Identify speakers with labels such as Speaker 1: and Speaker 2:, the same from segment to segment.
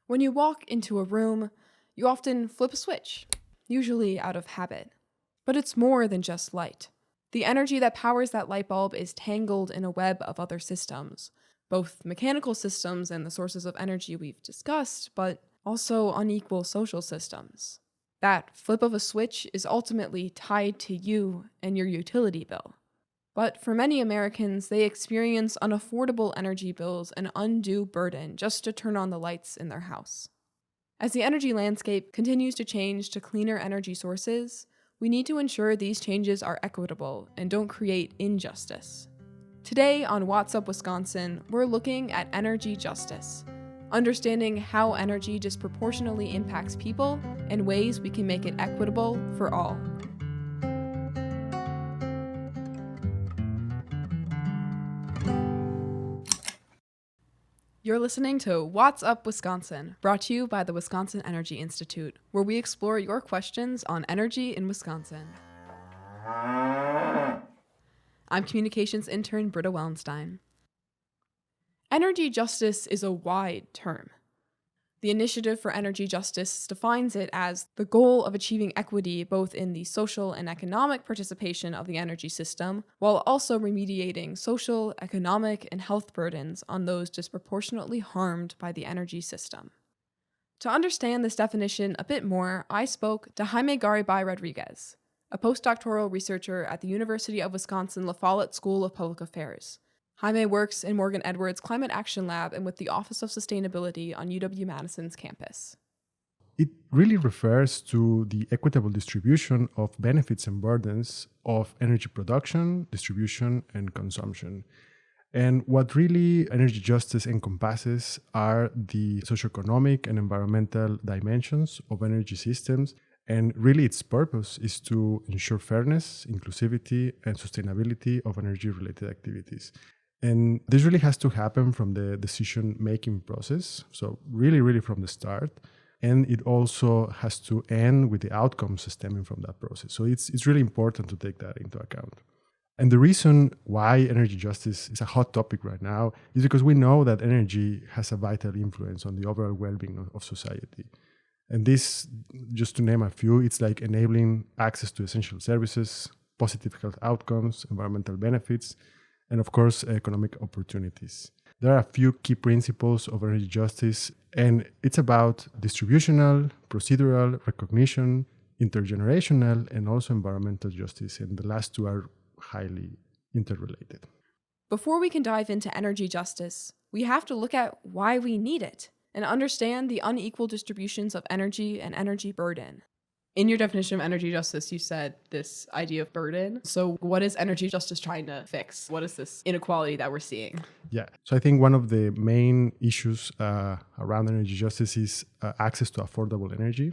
Speaker 1: When you walk into a room, you often flip a switch, usually out of habit. But it's more than just light. The energy that powers that light bulb is tangled in a web of other systems, both mechanical systems and the sources of energy we've discussed, but also unequal social systems. That flip of a switch is ultimately tied to you and your utility bill. But for many Americans, they experience unaffordable energy bills and undue burden just to turn on the lights in their house. As the energy landscape continues to change to cleaner energy sources, we need to ensure these changes are equitable and don't create injustice. Today on What's Up Wisconsin, we're looking at energy justice, understanding how energy disproportionately impacts people and ways we can make it equitable for all. You're listening to What's Up Wisconsin, brought to you by the Wisconsin Energy Institute, where we explore your questions on energy in Wisconsin. I'm communications intern Britta Wellenstein. Energy justice is a wide term. The Initiative for Energy Justice defines it as the goal of achieving equity both in the social and economic participation of the energy system, while also remediating social, economic, and health burdens on those disproportionately harmed by the energy system. To understand this definition a bit more, I spoke to Jaime Garibay Rodriguez, a postdoctoral researcher at the University of Wisconsin-La Follette School of Public Affairs. Jaime works in Morgan Edwards' Climate Action Lab and with the Office of Sustainability on UW-Madison's campus.
Speaker 2: It really refers to the equitable distribution of benefits and burdens of energy production, distribution, and consumption. And what really energy justice encompasses are the socioeconomic and environmental dimensions of energy systems. And really its purpose is to ensure fairness, inclusivity, and sustainability of energy-related activities. And this really has to happen from the decision-making process, so really from the start. And it also has to end with the outcomes stemming from that process. So it's really important to take that into account. And the reason why energy justice is a hot topic right now is because we know that energy has a vital influence on the overall well-being of society. And this, just to name a few, it's like enabling access to essential services, positive health outcomes, environmental benefits, and of course, economic opportunities. There are a few key principles of energy justice, and it's about distributional, procedural, recognition, intergenerational, and also environmental justice. And the last two are highly interrelated.
Speaker 1: Before we can dive into energy justice, we have to look at why we need it and understand the unequal distributions of energy and energy burden. In your definition of energy justice, you said this idea of burden. So what is energy justice trying to fix? What is this inequality that we're seeing?
Speaker 2: Yeah. So I think one of the main issues around energy justice is access to affordable energy.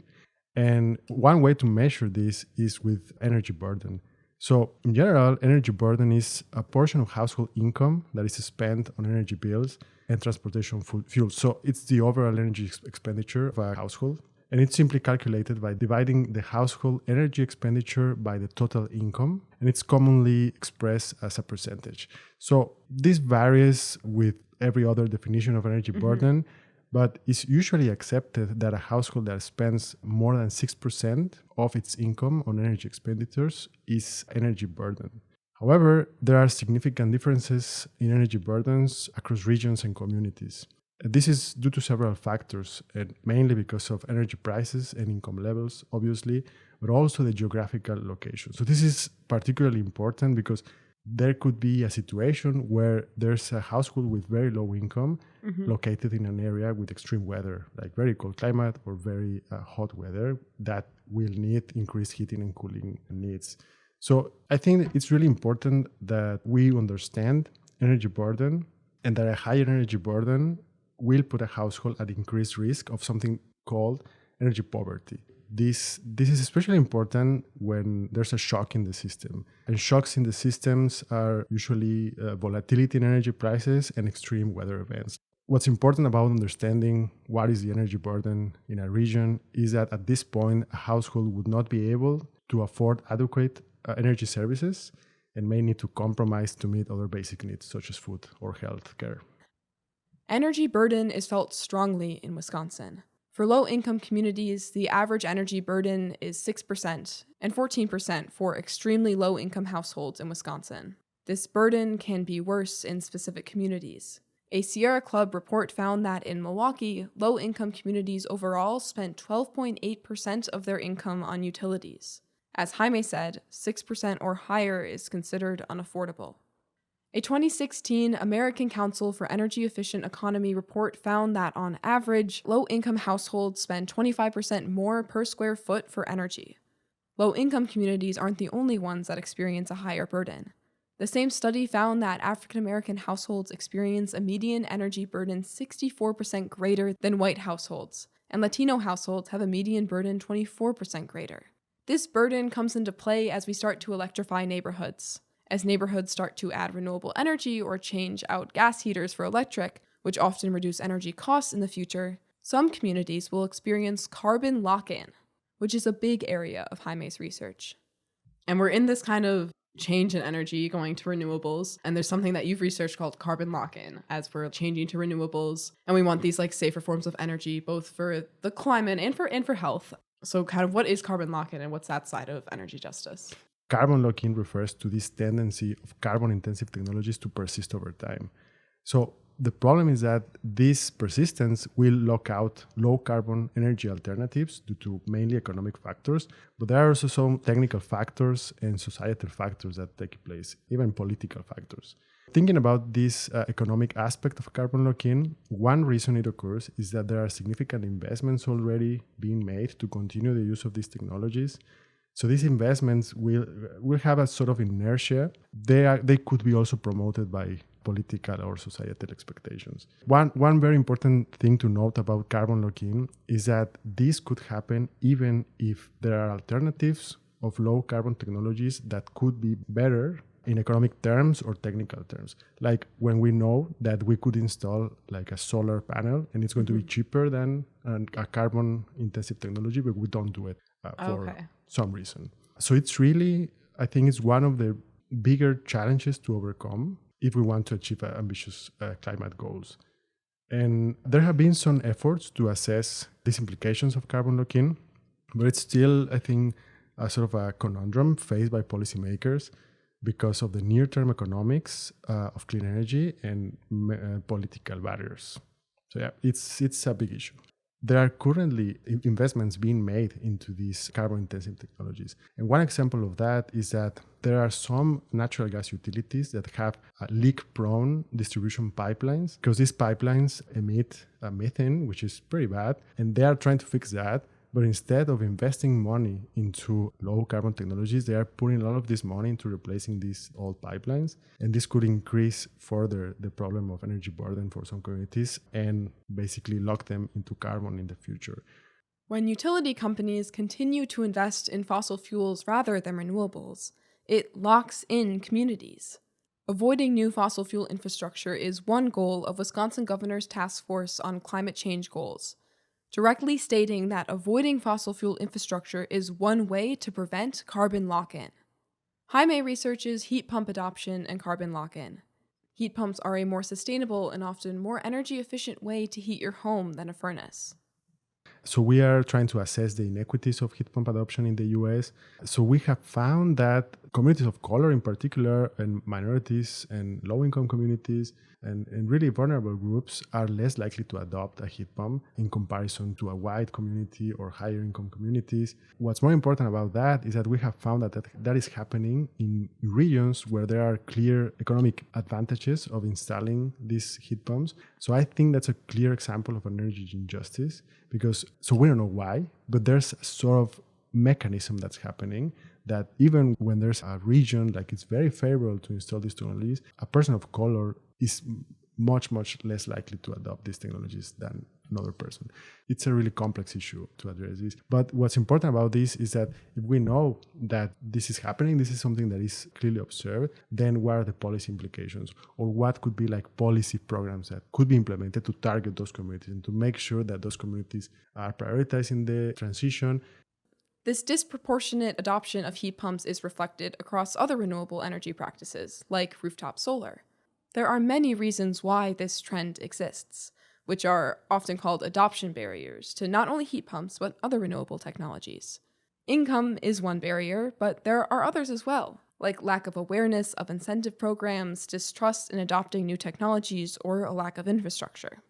Speaker 2: And one way to measure this is with energy burden. So in general, energy burden is a portion of household income that is spent on energy bills and transportation fuel. So it's the overall energy expenditure of a household. And it's simply calculated by dividing the household energy expenditure by the total income, and it's commonly expressed as a percentage. So this varies with every other definition of energy burden, but it's usually accepted that a household that spends more than 6% of its income on energy expenditures is energy burden. However, there are significant differences in energy burdens across regions and communities. This is due to several factors, and mainly because of energy prices and income levels, obviously, but also the geographical location. So this is particularly important because there could be a situation where there's a household with very low income located in an area with extreme weather, like very cold climate or very hot weather that will need increased heating and cooling needs. So I think it's really important that we understand energy burden and that a higher energy burden will put a household at increased risk of something called energy poverty. This is especially important when there's a shock in the system. And shocks in the systems are usually volatility in energy prices and extreme weather events. What's important about understanding what is the energy burden in a region is that at this point, a household would not be able to afford adequate energy services and may need to compromise to meet other basic needs such as food or health care.
Speaker 1: Energy burden is felt strongly in Wisconsin. For low-income communities, the average energy burden is 6% and 14% for extremely low-income households in Wisconsin. This burden can be worse in specific communities. A Sierra Club report found that in Milwaukee, low-income communities overall spent 12.8% of their income on utilities. As Jaime said, 6% or higher is considered unaffordable. A 2016 American Council for Energy Efficient Economy report found that on average, low-income households spend 25% more per square foot for energy. Low-income communities aren't the only ones that experience a higher burden. The same study found that African American households experience a median energy burden 64% greater than white households, and Latino households have a median burden 24% greater. This burden comes into play as we start to electrify neighborhoods. As neighborhoods start to add renewable energy or change out gas heaters for electric, which often reduce energy costs in the future, some communities will experience carbon lock-in, which is a big area of Jaime's research. And we're in this kind of change in energy going to renewables, and there's something that you've researched called carbon lock-in as we're changing to renewables, and we want these like safer forms of energy both for the climate and for health. So kind of what is carbon lock-in and what's that side of energy justice?
Speaker 2: Carbon lock-in refers to this tendency of carbon-intensive technologies to persist over time. So the problem is that this persistence will lock out low-carbon energy alternatives due to mainly economic factors, but there are also some technical factors and societal factors that take place, even political factors. Thinking about this economic aspect of carbon lock-in, one reason it occurs is that there are significant investments already being made to continue the use of these technologies. So these investments will have a sort of inertia. They could be also promoted by political or societal expectations. One very important thing to note about carbon lock-in is that this could happen even if there are alternatives of low carbon technologies that could be better in economic terms or technical terms. Like when we know that we could install like a solar panel and it's going to be cheaper than a carbon intensive technology, but we don't do it for some reason. So it's really, I think it's one of the bigger challenges to overcome if we want to achieve ambitious climate goals. And there have been some efforts to assess these implications of carbon lock-in, but it's still, I think, a sort of a conundrum faced by policymakers because of the near-term economics of clean energy and political barriers. So yeah, it's a big issue. There are currently investments being made into these carbon-intensive technologies. And one example of that is that there are some natural gas utilities that have leak-prone distribution pipelines because these pipelines emit methane, which is pretty bad, and they are trying to fix that. But instead of investing money into low-carbon technologies, they are putting a lot of this money into replacing these old pipelines. And this could increase further the problem of energy burden for some communities and basically lock them into carbon in the future.
Speaker 1: When utility companies continue to invest in fossil fuels rather than renewables, it locks in communities. Avoiding new fossil fuel infrastructure is one goal of Wisconsin Governor's Task Force on Climate Change Goals, directly stating that avoiding fossil fuel infrastructure is one way to prevent carbon lock-in. Jaime researches heat pump adoption and carbon lock-in. Heat pumps are a more sustainable and often more energy-efficient way to heat your home than a furnace.
Speaker 2: So we are trying to assess the inequities of heat pump adoption in the US. So we have found that communities of color in particular, and minorities and low-income communities, and really vulnerable groups are less likely to adopt a heat pump in comparison to a white community or higher income communities. What's more important about that is that we have found that is happening in regions where there are clear economic advantages of installing these heat pumps. So I think that's a clear example of energy injustice so we don't know why, but there's a sort of mechanism that's happening that even when there's a region like it's very favorable to install these technologies, a person of color is much, much less likely to adopt these technologies than another person. It's a really complex issue to address this. But what's important about this is that if we know that this is happening, this is something that is clearly observed, then what are the policy implications? Or what could be like policy programs that could be implemented to target those communities and to make sure that those communities are prioritized in the transition?
Speaker 1: This disproportionate adoption of heat pumps is reflected across other renewable energy practices, like rooftop solar. There are many reasons why this trend exists, which are often called adoption barriers to not only heat pumps but other renewable technologies. Income is one barrier, but there are others as well, like lack of awareness of incentive programs, distrust in adopting new technologies, or a lack of infrastructure.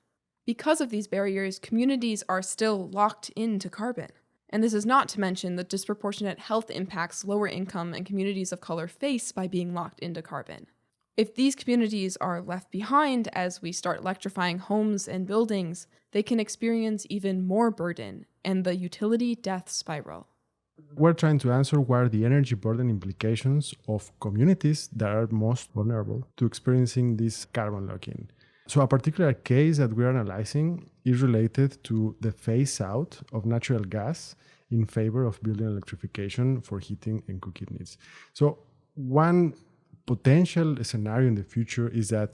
Speaker 1: Because of these barriers, communities are still locked into carbon. And this is not to mention the disproportionate health impacts lower income and communities of color face by being locked into carbon. If these communities are left behind as we start electrifying homes and buildings, they can experience even more burden and the utility death spiral.
Speaker 2: We're trying to answer what are the energy burden implications of communities that are most vulnerable to experiencing this carbon lock-in. So a particular case that we're analyzing is related to the phase out of natural gas in favor of building electrification for heating and cooking needs. So one potential scenario in the future is that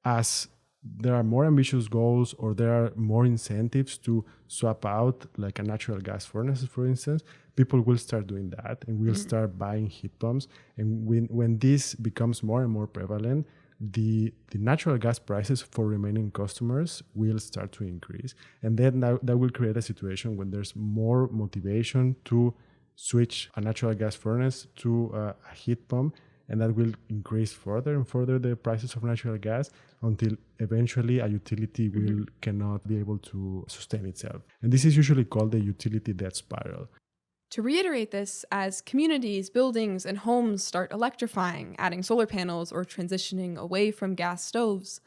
Speaker 2: as there are more ambitious goals or there are more incentives to swap out like a natural gas furnace, for instance, people will start doing that and will start buying heat pumps. And when this becomes more and more prevalent, the natural gas prices for remaining customers will start to increase. And then that will create a situation when there's more motivation to switch a natural gas furnace to a heat pump. And that will increase further and further the prices of natural gas until eventually a utility cannot be able to sustain itself. And this is usually called the utility death spiral.
Speaker 1: To reiterate this, as communities, buildings, and homes start electrifying, adding solar panels, or transitioning away from gas stoves,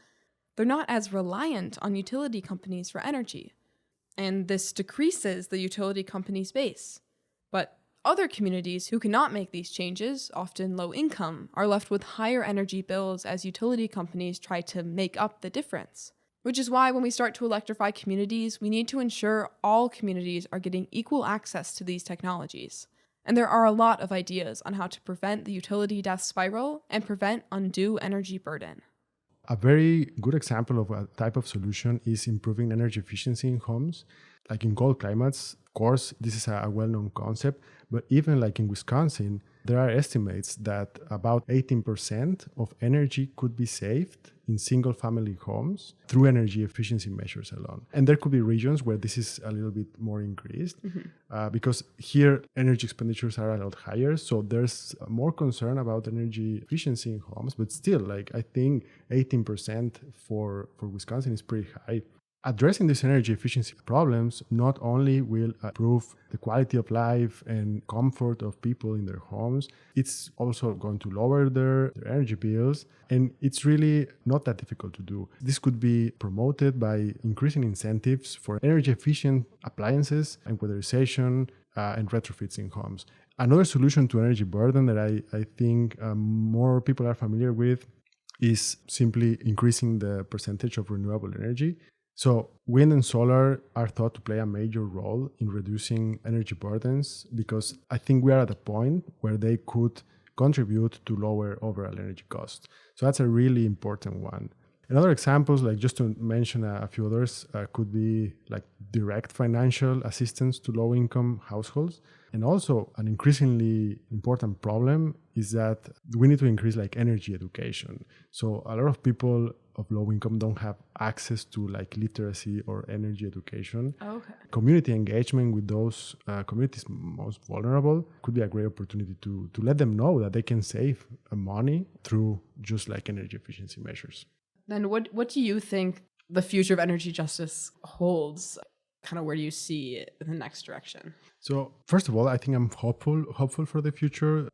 Speaker 1: they're not as reliant on utility companies for energy. And this decreases the utility company's base. But other communities who cannot make these changes, often low income, are left with higher energy bills as utility companies try to make up the difference. Which is why when we start to electrify communities, we need to ensure all communities are getting equal access to these technologies. And there are a lot of ideas on how to prevent the utility death spiral and prevent undue energy burden.
Speaker 2: A very good example of a type of solution is improving energy efficiency in homes. Like in cold climates, of course, this is a well-known concept, but even like in Wisconsin, there are estimates that about 18% of energy could be saved in single-family homes through energy efficiency measures alone. And there could be regions where this is a little bit more increased because here energy expenditures are a lot higher. So there's more concern about energy efficiency in homes, but still, like I think 18% for Wisconsin is pretty high. Addressing these energy efficiency problems not only will improve the quality of life and comfort of people in their homes, it's also going to lower their energy bills. And it's really not that difficult to do. This could be promoted by increasing incentives for energy efficient appliances and weatherization and retrofits in homes. Another solution to energy burden that I think more people are familiar with is simply increasing the percentage of renewable energy. So wind and solar are thought to play a major role in reducing energy burdens because I think we are at a point where they could contribute to lower overall energy costs. So that's a really important one. And other examples, like just to mention a few others, could be like direct financial assistance to low-income households. And also an increasingly important problem is that we need to increase like energy education. So a lot of people of low income don't have access to like literacy or energy education.
Speaker 1: Okay.
Speaker 2: Community engagement with those communities most vulnerable could be a great opportunity to let them know that they can save money through just like energy efficiency measures.
Speaker 1: Then what do you think the future of energy justice holds? Kind of where do you see the next direction?
Speaker 2: So first of all, I think I'm hopeful for the future,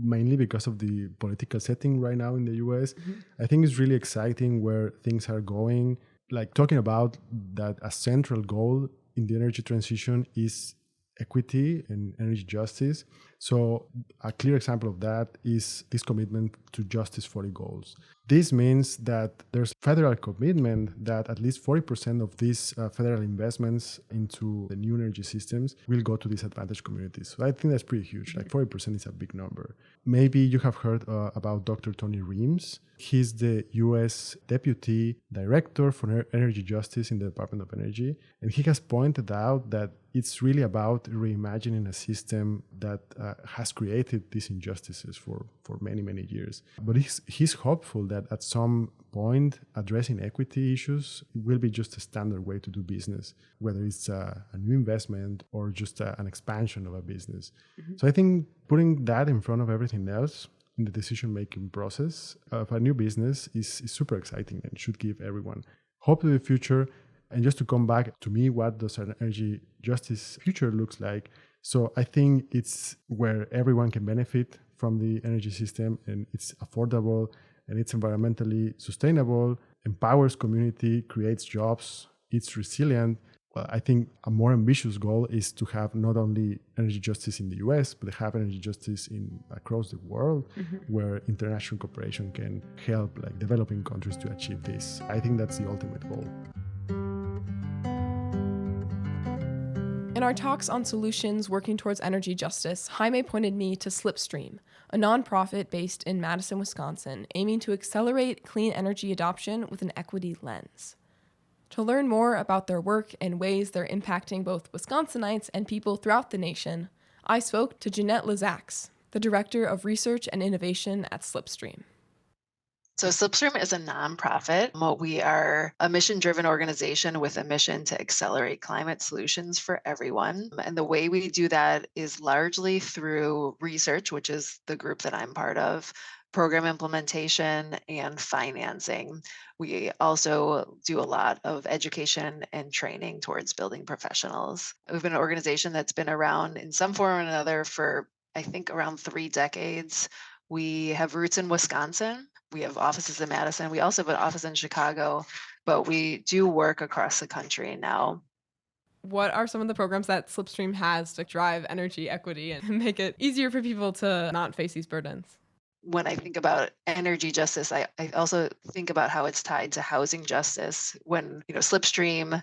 Speaker 2: mainly because of the political setting right now in the US. I think it's really exciting where things are going. Like talking about that a central goal in the energy transition is equity and energy justice. So a clear example of that is this commitment to Justice 40 goals. This means that there's federal commitment that at least 40% of these federal investments into the new energy systems will go to disadvantaged communities. So I think that's pretty huge. Like 40% is a big number. Maybe you have heard about Dr. Tony Reams. He's the U.S. Deputy Director for Energy Justice in the Department of Energy. And he has pointed out that it's really about reimagining a system that has created these injustices for many, many years. But he's hopeful that at some point addressing equity issues will be just a standard way to do business, whether it's a new investment or just an expansion of a business. Mm-hmm. So I think putting that in front of everything else in the decision-making process of a new business is super exciting and should give everyone hope to the future. And just to come back to me, what does an energy justice future looks like? So I think it's where everyone can benefit from the energy system, and it's affordable, and it's environmentally sustainable, empowers community, creates jobs, it's resilient. Well, I think a more ambitious goal is to have not only energy justice in the US, but have energy justice across the world, mm-hmm. where international cooperation can help like developing countries to achieve this. I think that's the ultimate goal.
Speaker 1: In our talks on solutions working towards energy justice, Jaime pointed me to Slipstream, a nonprofit based in Madison, Wisconsin, aiming to accelerate clean energy adoption with an equity lens. To learn more about their work and ways they're impacting both Wisconsinites and people throughout the nation, I spoke to Jeanette Lizax, the Director of Research and Innovation at Slipstream.
Speaker 3: So Slipstream is a nonprofit. We are a mission-driven organization with a mission to accelerate climate solutions for everyone. And the way we do that is largely through research, which is the group that I'm part of, program implementation, and financing. We also do a lot of education and training towards building professionals. We've been an organization that's been around in some form or another for, I think, around 3 decades. We have roots in Wisconsin. We have offices in Madison. We also have an office in Chicago, but we do work across the country now.
Speaker 1: What are some of the programs that Slipstream has to drive energy equity and make it easier for people to not face these burdens?
Speaker 3: When I think about energy justice, I also think about how it's tied to housing justice. When, Slipstream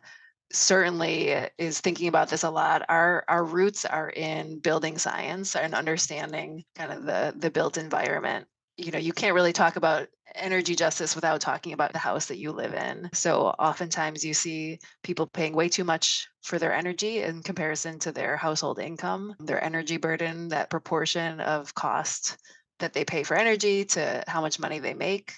Speaker 3: certainly is thinking about this a lot. Our roots are in building science and understanding kind of the built environment. You can't really talk about energy justice without talking about the house that you live in. So oftentimes you see people paying way too much for their energy in comparison to their household income, their energy burden, that proportion of cost that they pay for energy to how much money they make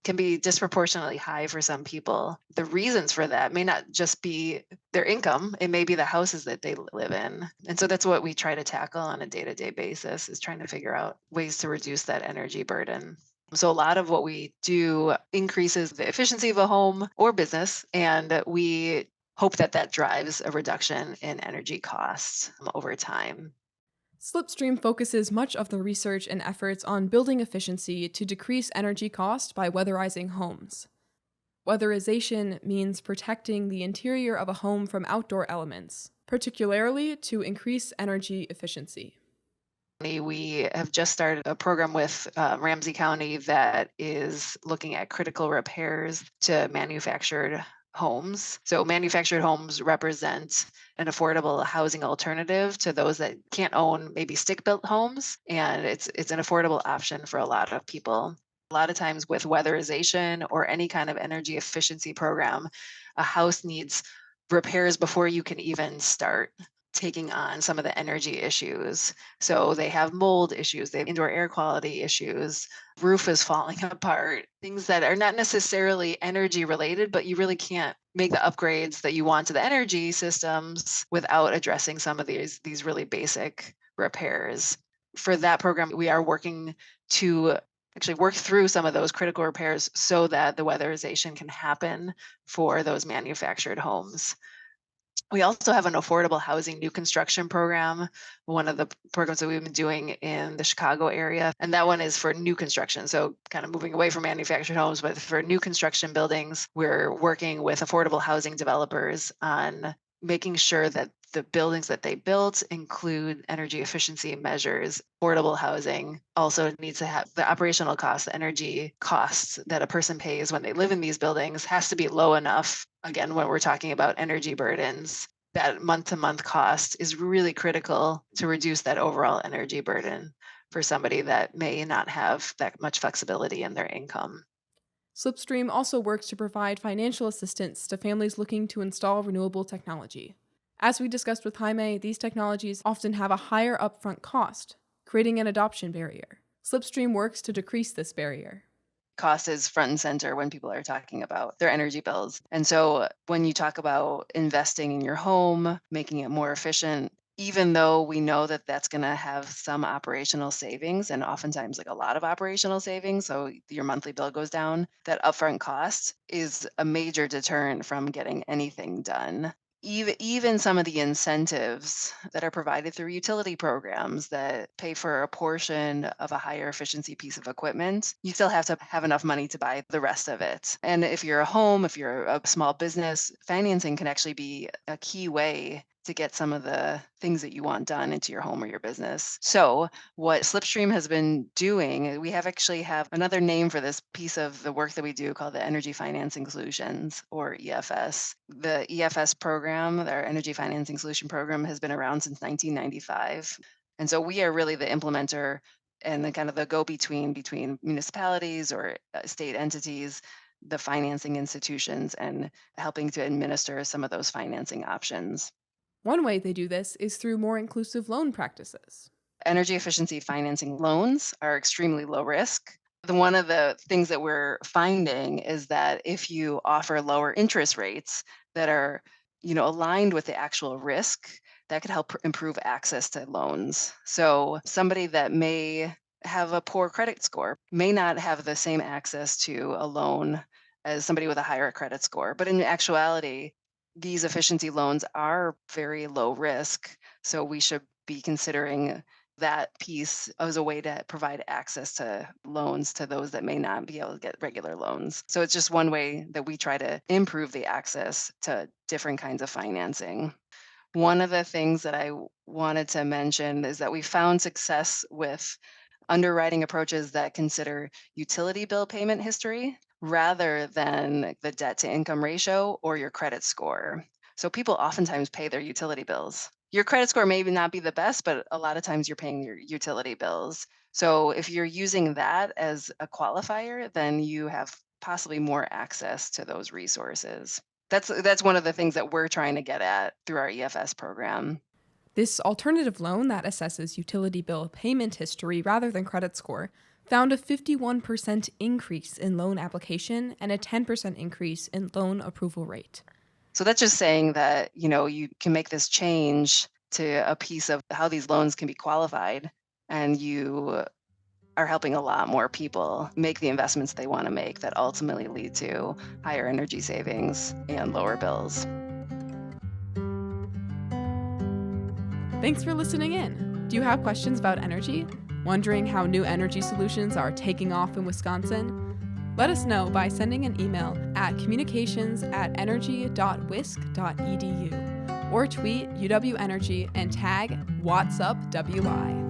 Speaker 3: can be disproportionately high for some people. The reasons for that may not just be their income, it may be the houses that they live in. And so that's what we try to tackle on a day-to-day basis, is trying to figure out ways to reduce that energy burden. So a lot of what we do increases the efficiency of a home or business, and we hope that drives a reduction in energy costs over time.
Speaker 1: Slipstream focuses much of the research and efforts on building efficiency to decrease energy cost by weatherizing homes. Weatherization means protecting the interior of a home from outdoor elements, particularly to increase energy efficiency.
Speaker 3: We have just started a program with Ramsey County that is looking at critical repairs to manufactured homes. So manufactured homes represent an affordable housing alternative to those that can't own maybe stick-built homes, and it's an affordable option for a lot of people. A lot of times with weatherization or any kind of energy efficiency program, a house needs repairs before you can even start taking on some of the energy issues. So they have mold issues, they have indoor air quality issues, roof is falling apart, things that are not necessarily energy related, but you really can't make the upgrades that you want to the energy systems without addressing some of these really basic repairs. For that program, we are working to actually work through some of those critical repairs so that the weatherization can happen for those manufactured homes. We also have an affordable housing new construction program, one of the programs that we've been doing in the Chicago area. And that one is for new construction. So kind of moving away from manufactured homes, but for new construction buildings, we're working with affordable housing developers on making sure that the buildings that they built include energy efficiency measures. Affordable housing also needs to have the operational costs, the energy costs that a person pays when they live in these buildings has to be low enough. Again, when we're talking about energy burdens, that month-to-month cost is really critical to reduce that overall energy burden for somebody that may not have that much flexibility in their income.
Speaker 1: Slipstream also works to provide financial assistance to families looking to install renewable technology. As we discussed with Jaime, these technologies often have a higher upfront cost, creating an adoption barrier. Slipstream works to decrease this barrier.
Speaker 3: Cost is front and center when people are talking about their energy bills. And so when you talk about investing in your home, making it more efficient, even though we know that that's going to have some operational savings and oftentimes like a lot of operational savings, so your monthly bill goes down, that upfront cost is a major deterrent from getting anything done. Even some of the incentives that are provided through utility programs that pay for a portion of a higher efficiency piece of equipment, you still have to have enough money to buy the rest of it. And if you're a home, if you're a small business, financing can actually be a key way to get some of the things that you want done into your home or your business. So what Slipstream has been doing, we actually have another name for this piece of the work that we do called the Energy Financing Solutions, or EFS. The EFS program, our Energy Financing Solution program, has been around since 1995. And so we are really the implementer and the kind of the go-between between municipalities or state entities, the financing institutions, and helping to administer some of those financing options.
Speaker 1: One way they do this is through more inclusive loan practices.
Speaker 3: Energy efficiency financing loans are extremely low risk. One of the things that we're finding is that if you offer lower interest rates that are, aligned with the actual risk, that could help improve access to loans. So somebody that may have a poor credit score may not have the same access to a loan as somebody with a higher credit score. But in actuality, these efficiency loans are very low risk. So we should be considering that piece as a way to provide access to loans to those that may not be able to get regular loans. So it's just one way that we try to improve the access to different kinds of financing. One of the things that I wanted to mention is that we found success with underwriting approaches that consider utility bill payment history rather than the debt to income ratio or your credit score. So people oftentimes pay their utility bills. Your credit score may not be the best, but a lot of times you're paying your utility bills. So if you're using that as a qualifier, then you have possibly more access to those resources. That's one of the things that we're trying to get at through our EFS program.
Speaker 1: This alternative loan that assesses utility bill payment history rather than credit score found a 51% increase in loan application and a 10% increase in loan approval rate.
Speaker 3: So that's just saying that, you can make this change to a piece of how these loans can be qualified, and you are helping a lot more people make the investments they want to make that ultimately lead to higher energy savings and lower bills.
Speaker 1: Thanks for listening in. Do you have questions about energy? Wondering how new energy solutions are taking off in Wisconsin? Let us know by sending an email at communications@energy.wisc.edu or tweet UW Energy and tag WhatsUpWI.